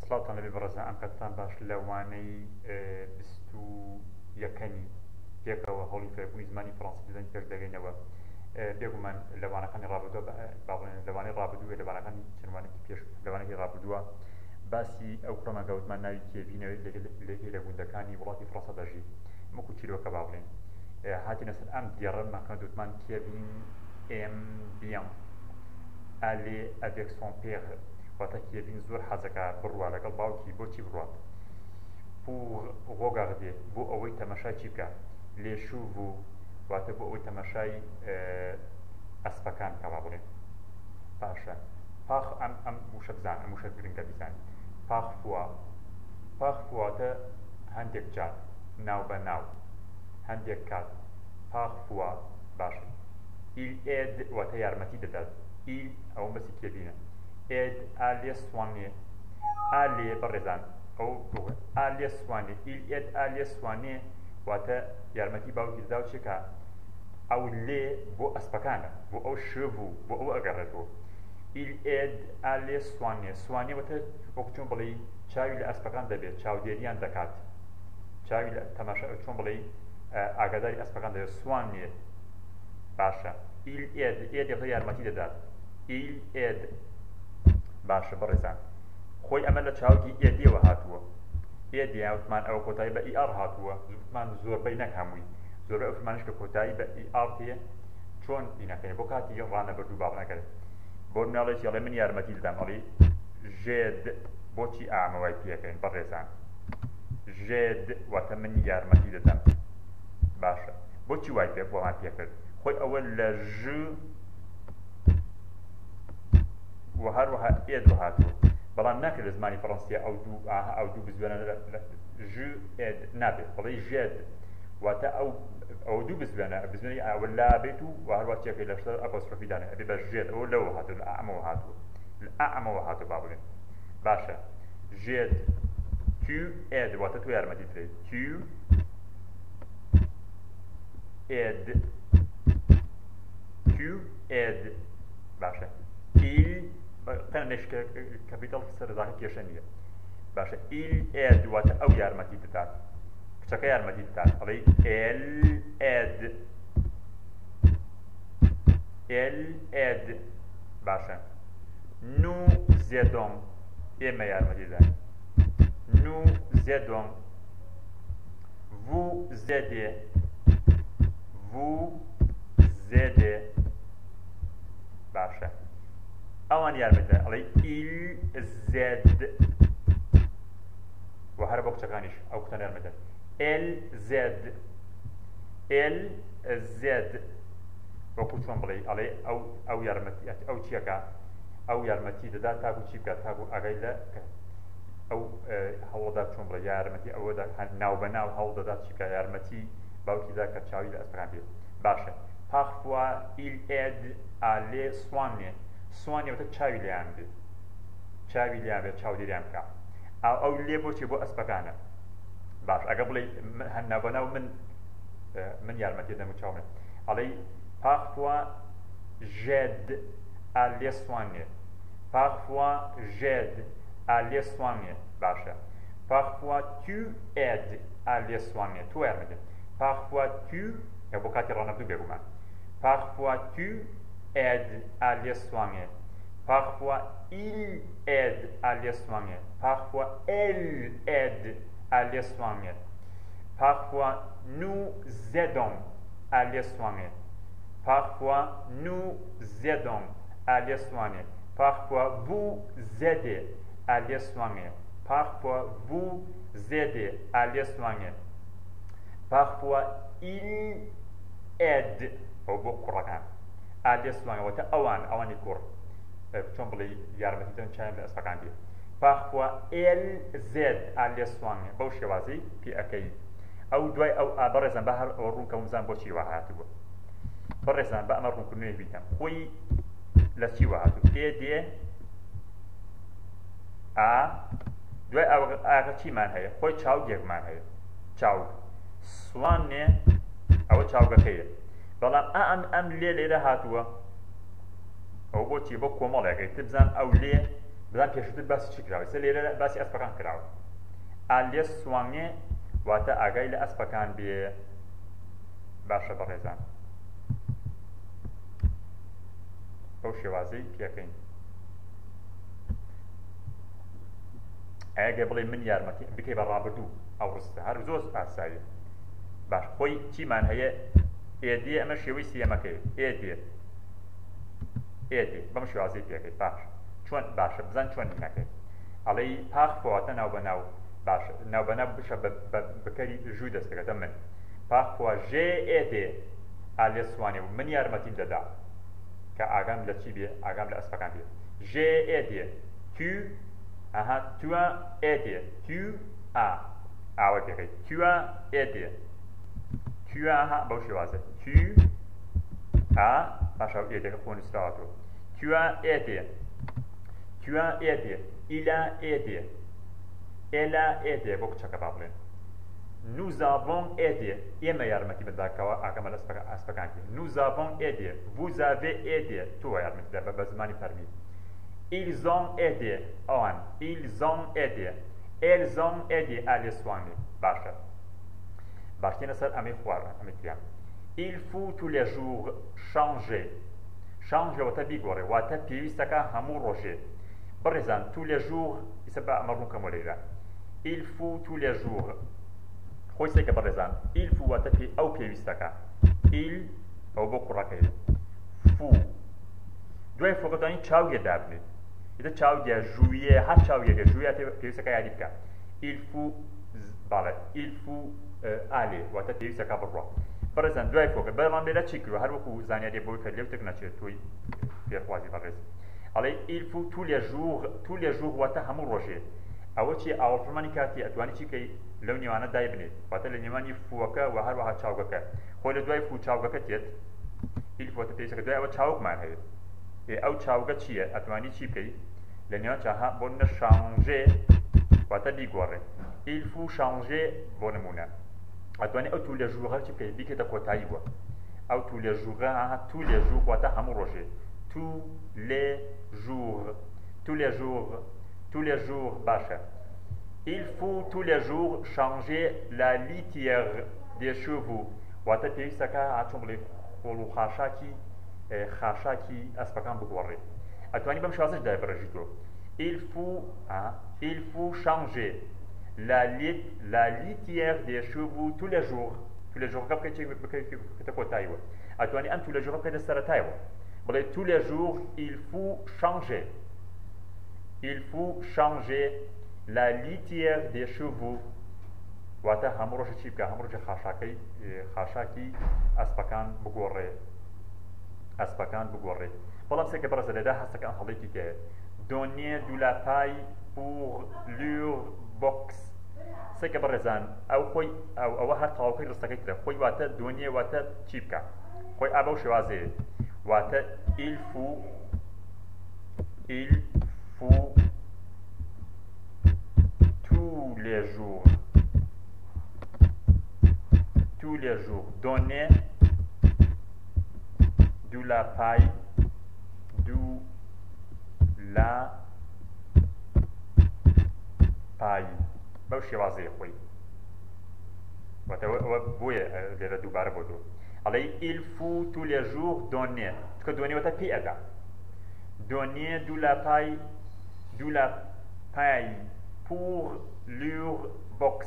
سلاوتان لەبێ بەڕێزان ئەم کاتتان باش لەوانەی 21 پێکەوە هەوڵی فێربوونی زمانی فەڕەنسی دەدەین پێک دەگەینەوە بێگومان لەوانەکانی ڕابردووە لەوانەی ڕابردووە لەوانەکانی چەندوانێکی پێش لەوانەی ڕابردووە باسی ئەو کڕۆمەگە وتمان ناوی کێڤینەوەی لەگەی لە گوندەکانی وڵاتی فڕەنسا دەژی وەکو چیرۆکە با بڵێن هاتینە سەر ئەم دیێڕەمەکە وتمان کێڤین ئێم بیان ئالێ ئەڤێک سۆن پێر واتە کێڤین زۆر حەزەکە بڕوا لەگەڵ باوکی بۆچی بڕوات pour regarder بۆ ئەوەی تەماشای چی بکە لێ شوو واتە بۆ ئەوەی تەماشای ئەسپەکان بکە با بڵێن باشە پاخ ئەم وشە بزان ئەم وشە گرنگە بیزان پاخ فواتە هەندێک جار ناو بە ناو هەندێک کات پاخ فوا باشە il aide واتە یارمەتی دەدات il ئەوە بەسی کێبینە aide à les soigner à les بەڕێزان ئەو à les soigner il aide à les soigner واتە یارمەتی باوکی دەدا و چێکە ئەو لێ بۆ ئەسپەکانە بۆ ئەو شێڤوو بۆ ئەو ئەگەڕێتەوە il aide à les soigner soigner واتە وەکو چۆن بڵێ چاوی لە ئەسپەکان دەبێت چاودێریان دەکات چاوی لە تەماشا چۆن بڵێ ئاگاداری ئەسپەکان دەبێت soigner باشە il aide aide یارمەتی دەدات il aide باشە بەڕێزان خۆی ئەمە لە چاوکی ئێدیەوە هاتووە ئێدی وتمان ئەوە کۆتایی بە ئیئار هاتووە وتمان زۆربەی نەکەمووی زۆربەی ئەو فمانش کە کۆتایی بە ئیئار تێ چۆن بینەکەین بۆ کاتی ڕانەبردوو باڵنەکەێت بۆ مناڵێکی ئەڵێ من یارمەتی دەدەم ئەڵێ ژێد بۆچی ئامەوای پێەکەین بەڕێزان ژێد واتە من یارمەتی دەدەم باشە بۆچی وای پێ بۆمان پێکرد خۆی ئەوە لە ژ و هەروەها ئێد هاتووە بەڵام ناکرێت لە زمانی فەڕەنسیە ئەو دوو بزوێنە ژ ئێد نابێت بڵێ ژێد واتە ئەو دوو بزوێنە بزوێنی ئەوە لا بێت و هەروە چێکەی لەشتر ئەپۆسترۆفیدانە ئەبێ بە ژێد ئەوە لەوە هاتووە لە ئەمەوە هاتووە لە ئەمەوە هاتووە با بڵێن باشە ژێد tu aide واتە تۆ یارمەتی بدەیت tu aide tu aide باشە il تەنێش کەپیتاڵ سەرزاکە کێشە نییە باشە il aide واتە ئەو یارمەتی دەدات کچەکە یارمەتی دەدات ئەڵێ elle aide باشە nous aidons ئێمە یارمەتی دەدات nous aidons vous aidez باشە ئەوان یارمەتی دەدات ئەڵێ ils aident و هەر بۆ کچەکانیش ئەو کتان یارمەتی دەدات elle aide وەکو چۆن بڵێ ئەڵێ ئەو یارمەتی ئەو چیەکە ئەو یارمەتی دەدات تاکو چی بکات تاکو ئاگای لە ئەو هەوڵدا چۆن بڵێ یارمەتی ئەوەدا ناو بە ناو هەوڵ دەدات چی بکە یارمەتی باوکیدا کە چاوی لە ئەسپەکان بێت باشە parfois il aide à les soigner soigner واتە چاوی لێیان بێت چاوی لێیان بێت چاودێریان بکە ئەو لێ بۆچی بۆ ئەسپەکانە باش ئەگە بڵێ ناو بە ناو من یارمەتی دەدەم و چاومێت ئەڵێ parfois j'aide à les soigner parfois j'aide à les soigner باشە parfois tu aides à les soigner تو یارمەتی parfois tu بۆ کاتی ڕانەبردوو بێگومان parfois tu aides à les soigner parfois il aide à les soigner parfois elle aide à les soigner parfois nous aidons à les soigner parfois nous aidons à les soigner parfois vous aidez à les soigner parfois vous aidez à les soigner parfois il aide ئەو بۆ کوڕەکان à les soigner واتە ئەوانی کوڕ چۆن بڵێ یارمەتی دەن چیان لە ئەسپەکان بێت parfois elles aident à les soigner بەو شێوازەی پێ ئەەکەی ئەو دوای ئەو بەڕێزان بە هەر ئەوە ڕوونکە ومزان بۆچی وا هاتووە بەڕێزان بە ئەمە ڕوونکردنوێ بیکەم خۆی لە چی وا هاتوو ئێدێ دوای ئاگە چیمان هەیە خۆی چاودێکمان هەیە چاو سوانێ ئەوە چاوگەکەیە بەڵام ئەم لێرە هاتووە ئەو بۆچی بۆ کۆمەڵێکەکەی تبزان ئەو لێ بزان پێشتر باسی چی کراوە سەر لێرە باسی ئەسپەکان کراوە ئالێ سوانگێ واتە ئاگای لە ئەسپەکان بێ باشە بەڕێزان بەو شێوازەی پێکەین ئەگە بڵێ من یارمەتی بکەی بە ڕابردوو ئەو ڕستە هەر زۆر ئاساییە باش خۆی چیمان هەیە ئێدێ ئەمە شێوەی سیەمەکەی ئێدێ بەم شێوازەی پێکەی باش چۆن باشە بزان چۆن نەکەی ئەڵێی پاخ فواتە ناو بەناو باشە ناو بەناو بشە بەکەری ژووی دەستەکەتە من پاخ فوا ژێ ئێدێ ئالێ سوانێ و من یارمەتیم دەدا کە ئاگام لە چی بێ ئاگام لە ئەسپەکان بێ ژێ ئێدێ تو ئەها توە ئێدێ تو ئا ئاوە پێکەی توە ئێدێ توە ئەها بەو شێوازە تو ئا پاشە ئێدێکە خۆ نووسراوەتەوە توە ئێدێ توە ئێدێ ئیلا ئێدێ ئێلا ئێدێ بۆ کچەکە با بڵێن nous avons aidé ئێمە یارمەتی بداکەوە ئاگەمە لە ئەسپەکانکی nous avons aidé vous avez aidé تۆ یارمەتی دا بە زمانی فەرمی ils ont aidé ئەوان ils ont aidé elles ont aidé ئالێ سوانێ باشە باشتێنە سەر ئەمەی خوارە ئەمەی تیان il faut tous les jours changer changer واتە بیگۆڕێ واتە پێویستەکە هەموو ڕۆژێ بڕێزان tous les jours ئیسە بە ئەمە ڕوونکەمەوە لێرە il faut tous les jours خۆی سێکە بەڕێزان il faut واتە ئەو پێویستەکە il ئەو بۆ کوڕەکەی فو دوای فۆکەتانی چاوگێ دابنێت ئیتر چاوگێ ژوویە هەر چاوگێگە ژوویە پێویستەکە یادی بکە il faut باڵێ il faut ئالێ واتە پێویستەکە بڕۆ بەڕێزان دوای فۆکە بەڵام لێرە چی کردوە هەر وەکو زانیاری بۆی کە لێوتێک نەچێت تۆی پێخوازی بەڕێز ئەڵێ il faut tous les jours واتە هەموو ڕۆژێ ئەوە چی ئاوەفرمانی کاتی ئەتوانی چی کەی لەو نێوانە دای بنێت واتە لە نێوانی فووەکە و هەروەها چاوگەکە خۆی لە دوای فوو چاوگەکە تێت il faut پێویستەکە دوای ئەوە چاوکمان هەیە ئەو چاوگە چییە ئەتوانی چی بکەی لە نێوان چاها بۆ نە شانژێ واتە بیگۆڕێ il faut changer بۆ نمونە ئەتوانی ئەو تو لە ژووغە چی بکەی بیکەیتە کۆتایی وە ئەو تو لە ژووغە تو لێ ژووغ واتە هەموو ڕۆژێ tous les jours باشە il faut tous les jours changer la litière des chevaux واتە پێویستەکە چۆن بڵێ خۆڵ و خاشاکی ئەسپەکان بگۆڕێ ئەتوانی بەم شازش دای بڕێژیتەوە il faut changer la litière des chevaux tous les jours بکەیتە کۆتاییوە ئەتوانی ئەم tous les jours بکەیتە سەرەتایەوە بڵێ tous les jours il faut changer la litière des chevaux واتە هەموو ڕۆژە چی بکە هەموو ڕۆژە خاشاکی ئەسپەکان بگۆڕێ بەڵام سێکە بەڕێزە لێدا هەستەکان هەڵێکی تێیە donner de la paille pour leur box سێکە بەڕێزان ئەوە هەر تەواوکەی ڕستەکەی ترە خۆی واتە donner واتە چی بکە خۆی ئابە و شێوازەیە واتە il faut tous les jours donner de la paille بەو شێوازەیە خۆی واتە ئەوە بۆیە لێرە دووبارە بۆ دوو ئەڵێ il faut tous les jours donner چکە donner واتە پێی ئەدا donner de la paille pour leur box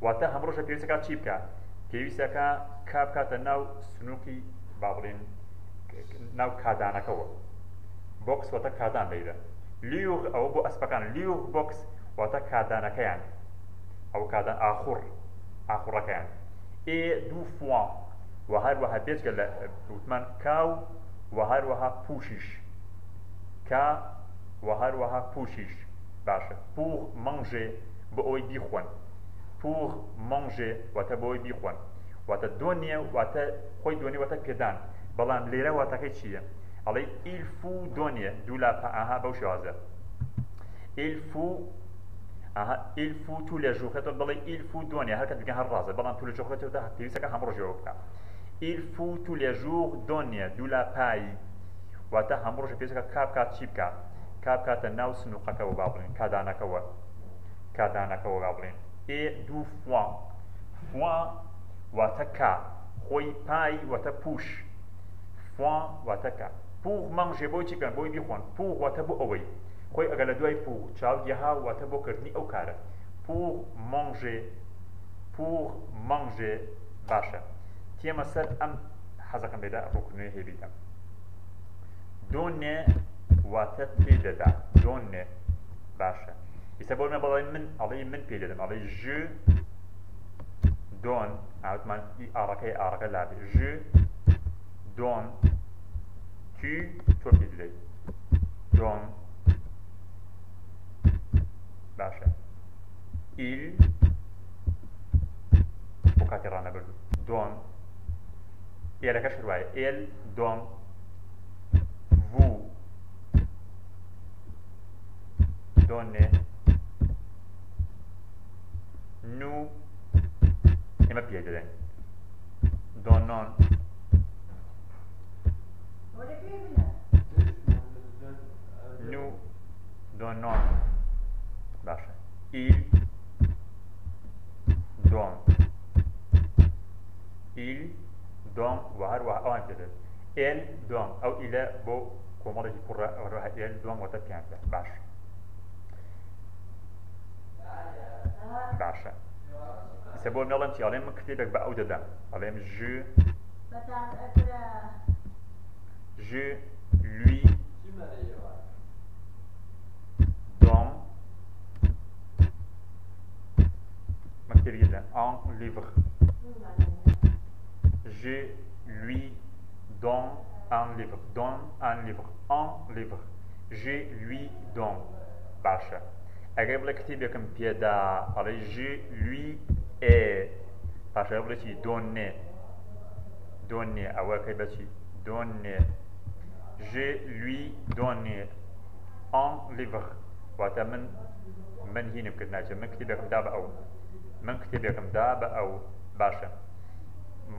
واتە هەم ڕۆژە پێویستەکە چی بکە پێویستەکە کا بکاتە ناو سنووکی با بڵێن ناو کادانەکەەوە بۆکس واتە کادان لەیرە لیوغ ئەوە بۆ ئەسپەکان لیوغ بۆکس واتە کادانەکەیان ئەو کادان ئاخوڕەکەیان ئێ دوو فوان و هەروەها بێجگە لە وتمان کاو و هەروەها پوشیش کا و هەروەها پوشیش باشە pour manger بۆ ئەوەی بیخۆن pour manger واتە بۆ ئەوەی بیخۆن واتە دۆنیە واتە خۆی دۆنی واتە پێدان بەڵام لێرە واتەکەی چییە ئەڵێ il faut donner de la ئاها بەو شێوازە il faut tous les jours خێتەوە بڵێ il faut donner هەر کات بگەن هەر ڕازە بەڵام tous les jours خێتەوە پێویستەکە هەموو ڕۆژێوە بکە il faut tous les jours donner de la paille واتە هەموو ڕۆژە پێویستەکە کا بکات چی بکە كاب كاتا ناو سنوقك وبابلين كادانك وبابلين اي دو فوان واتكا خوي باي واتبوش فوان واتكا pour manger بوي تشيكن بوي بيخوان pour واتبو اوي خوي اگل دوي pour چاو يها واتبو كرني او كاره pour manger باشا تيما سر ام حزكم بدا ابو كنوي هبيدا دون واتبدا دون باشا يسبون من علي من بيدم علي جو دون عاود ما اركي لابي جو دون tu بيدلي دون باشا il وكاترانا بردو دون et la cache رواية elle donne vous donnez nous et ma piede donnons nous donnons باشا il donne وهروها أوان كده elle donne أو إلى بو كومارة يقرأ وروها elle donne وتبيان باشا باشا سبب ملهم تي عليهم كتيبك بأودة ده عليهم je lui donne مكتير جدا un livre je lui donne un livre je lui donne باشا اگر بلا كتيب يكم بيدا على je lui ai باشا بلا شي donner أو كيف شي donner je lui donne un livre واتا من هنا بكتناجة من كتيب يكم دابا أو باشا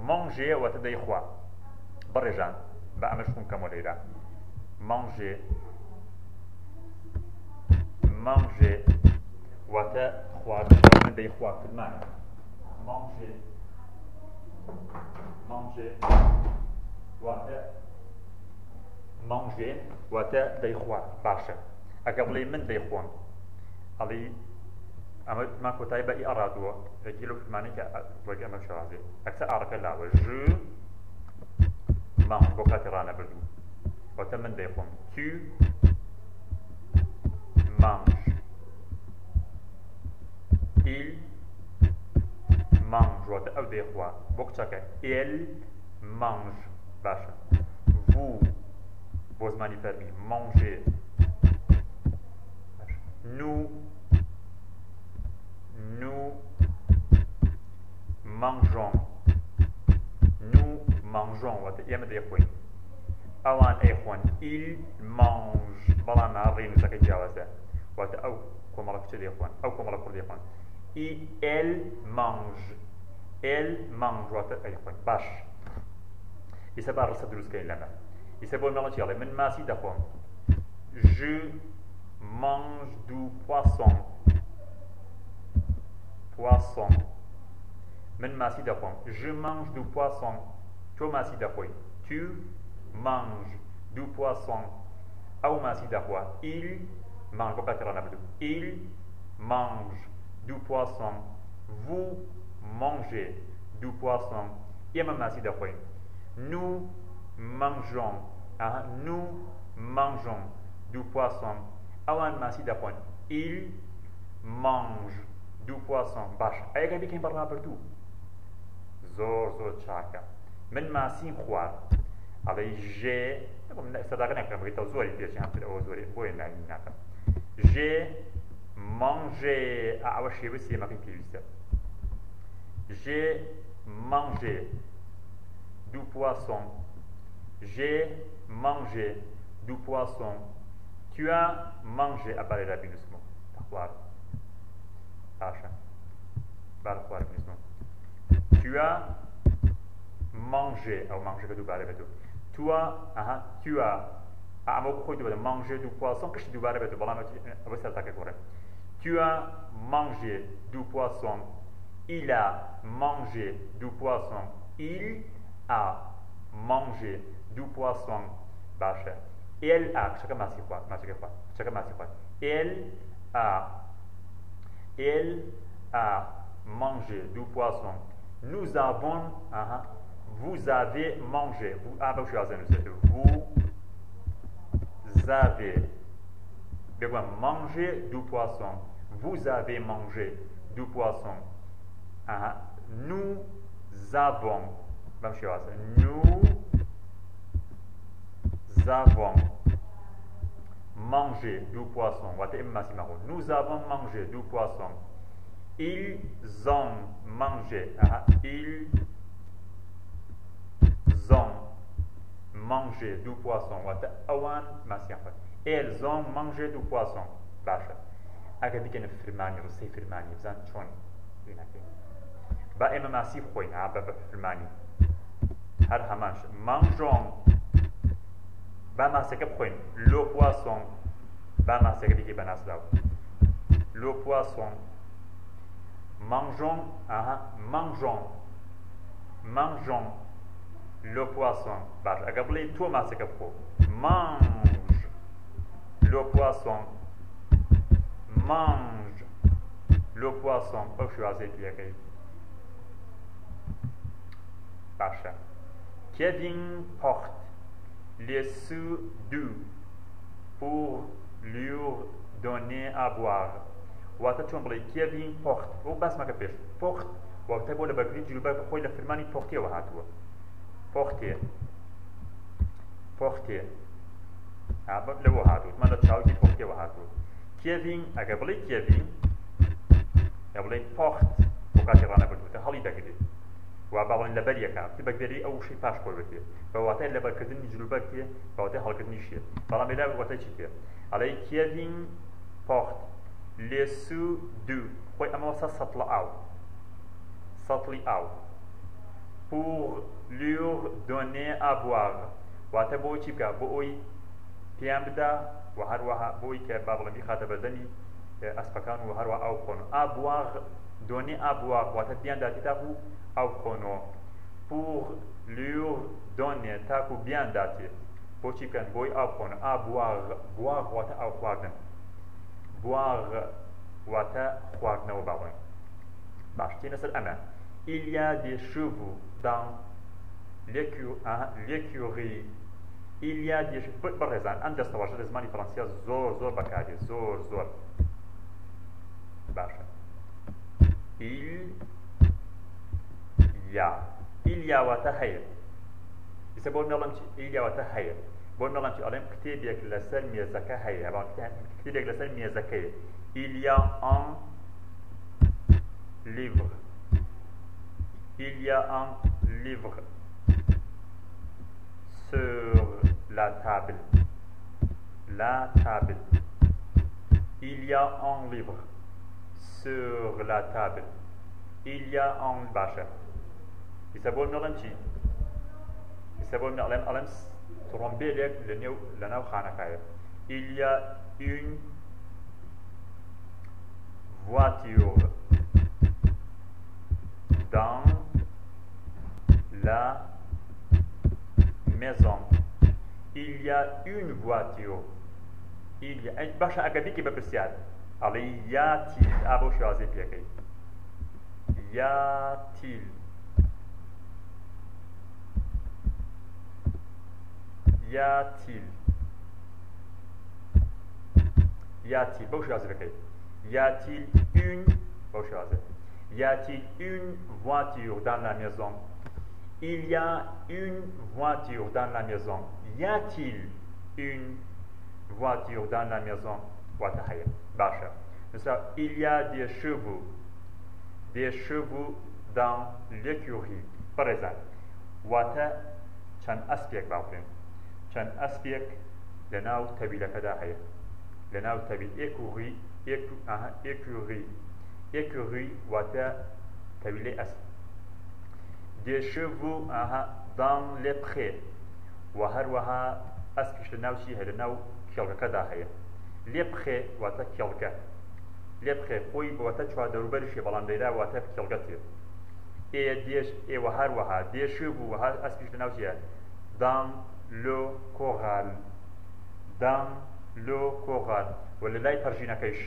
manger واتا داي خوا برجان بقى مشكون كموليرا manger واتا خوا من داي خوا كدمان manger واتا داي خوا باشا أقبلي من داي خوان علي أما ما كتاي بقى أرادوا رجيلو في ماني كوجه أما شرازي أكثر أعرف لا وجو mange بوكاترانا بردو وتمن ديخون tu manges il mange وتا أو ديخوا بوكتاكا elle mange باشا vous بوزماني فرمي mangez nous mangeons وتا يما ديخوين أوان أيخوان il mange بلا نارين سكي جاوزة وتا أو كومالا كتير ديخوان أو كومالا كل ديخوان elle mange وتا أيخوان باش يسبب رصد دروس كاين لنا يسبب الملاتي على من ماسي دخون je mange du poisson من ماسي دخون je mange du poisson تو ماسي دخوي tu manges du poisson أو ماسي دخوا il mange بكترانا بدو il mange du poisson vous mangez du poisson يما ماسي دخوي nous mangeons du poisson أوان ماسي دخون il mange du poisson باش أيها بيكين برنا بردو زور تشاكا من ماسين خوار على جي صدقنا كلام بيتو زوري بيش هم في زوري بوين ناكم j'ai mangé أول شيء بس ما في بيوسف j'ai mangé du poisson j'ai mangé du poisson tu as mangé à parler rabinusmo تخوار عشان بارخوار بنسمو tu as mangé أو mangé كدو باري بدو tu as manger du poisson. Tu as mangé du poisson. Il a mangé du poisson. Il a mangé du poisson. Baixa. Elle a. Elle a mangé du poisson. Nous avons. Vous avez mangé. Vous avez mangé du poisson. Vous avez mangé du poisson. Nous avons. Nous avons mangé du poisson. Nous avons mangé du poisson. Ils ont mangé. Ils ont mangé du poisson. Elles ont mangé du poisson. Baixa. Agabi كان فرماني رسي فرماني بزان شون با إما ماسيف خوين با فرماني هر همانش mangeons با ماسكب خوين le poisson با ماسكب كي بناس داو le poisson mangeons mangeons le poisson باش أقبلي تو ماسكب خو mange le poisson mange le poisson. Kevin porte les sous d'eau pour lui donner à boire. Kevin porte. Porte. وتقول بكري جلوبك خوي لفرماني porter وهاتوا. porter. porter. لو هاتوا. ما نتشاوي porter وهاتوا. Kevin, أقبلي Kevin, قبلي porte, وكاترانا بدوته هالي دقيقة. وبعضهم لبرية كان تبى كبري أو شيء باش قوي بكيه. فواتي لبر كذني جلوبك كيه، فواتي هال كذني شيء. فلا ملا واتي شيء. على Kevin porte les sous d'eau. خوي أما وصل سطلي أو. pour leur donner à boire. واتي بوي شيء بوي تيامدا. وهروها بوي كباب لمي خاطب دني أسبكان وهروها أو خونو أبواغ donner à boire واتبيان داتي تاكو أو خونو pour leur donner تاكو بيان داتي بوشي كان بوي أو خونو أبواغ boire واتا أو خواغن boire واتا خواغن وباوين باش تنسل أمان il y a des chevaux dans l'écurie. Il y a des برزان عند استواجد زماني فرنسية زور بكاري زور باشا il y a وتهيئ يسبون نلم il y a وتهيئ بون نلم علم كتابك لسل ميزكا هيئ بعد كتابك لسل ميزكا il y a un livre sur la table. Il y a un livre sur la table. Il y a un bâche. يسبون نعلم شيء. يسبون نعلم ترمبي لك لناو خانة. Il y a une voiture dans la maison. Il y a une voiture. Il y a un bâche académique qui peut persiad. Alors y a-t-il abo choisi piqué. Y a-t-il beau choisi piqué. Y a-t-il une beau choisi. Y a-t-il une voiture dans la maison? Il y a une voiture dans la maison. Y a-t-il une voiture dans la maison? Il y a des chevaux dans l'écurie. Par exemple, Wata chan aspiek باوكين chan aspiek لناو تبي لكذا هي لناو تبي écurie Wata تبي لي أس des chevaux dans les prés وهروها ئەسپیش لە ناو چی هەیە لە ناو کێڵگەکەدا هەیە لێ بخێ واتە کێڵگە لێ بخێ خۆی واتە چواردەوروبەریشی بەڵام لێرا واتە کێڵگەتێ ئێوە هەروەها دێشێ بوو وەها ئەسپیش لە ناو چیە دام لۆ کۆغال دام لۆ کۆغال و لە لای پەرژینەکەیش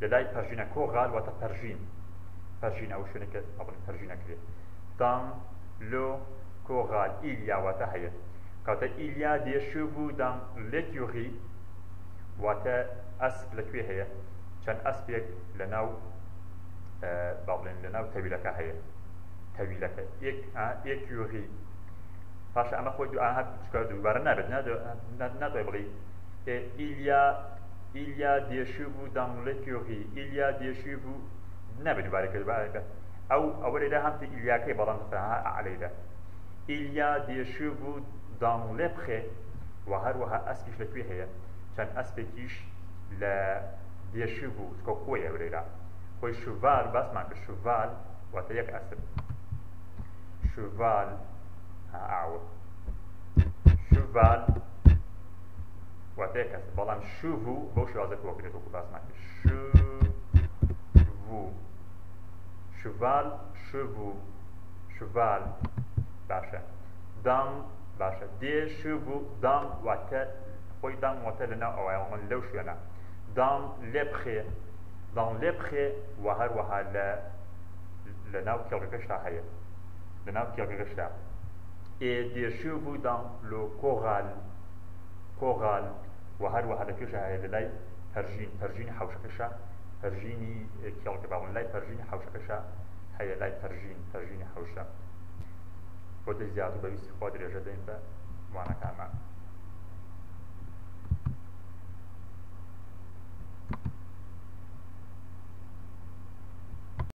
لە لای پەرژینە کۆغال واتە پەرژین ئەو شوێنەکە پەرژینەکرێ دام لۆ کۆغال ئیلیا واتە هەیە کاتە ئیلیا دێشێ بوو دام لێکیۆغی واتە ئەسپ لەکوێ هەیە چەند ئەسپێک لە ناو باڵێن لە ناو تەویلەکە هەیە تەویلەکە ئێکیۆغی پاشە ئەمە خۆی ئاها دووبارە نابێت ناتوانێت بڵێ ئیلیا دێشێ بوو دام لێکیۆغی ئیلیا دێشێ بوو نابێت دووبارەکە ئەوە لێرا هەمتی ئیلیاکەی بەڵام عەلەیدا ئیلیا دێشێ بوو دام لێ بخێ و هەروەها ئەسپیش لەکوێ هەیە چەند ئەسپێکیش لە دێشێ بوو چکە خۆیە لێرا خۆی شوڤال باسمان کرد شوڤال واتە یەک ئەسپ شوڤال شوڤال واتە یەک ئەسپ بەڵام شوڤو بەو شێوازە کۆکرێت وەکو باسمان کرد شوڤو شوڤال شوڤو شوڤال باشە دام باشە دێشێ بوو دام واتە خۆی دام واتە لەناو ئەوەیە من لەو شوێنە دام لێ بخێ دام لێ بخێ و هەروەها لە ناو کێڵگەکەشدا هەیە لە ناو کێڵگەکەشدا دێشێ بوو دام لۆ کۆغال و هەروەها لەکوێشە هەیە لە لای پەرژینی حەوشەکەشە پەرژینی کێڵگە باڵن لای پەرژینی حەوشەکەشە هەیە لای پەرژینی حەوشە بۆ دەی زیاتر بەویستی خوا درێژە دەین بە وانەکانمان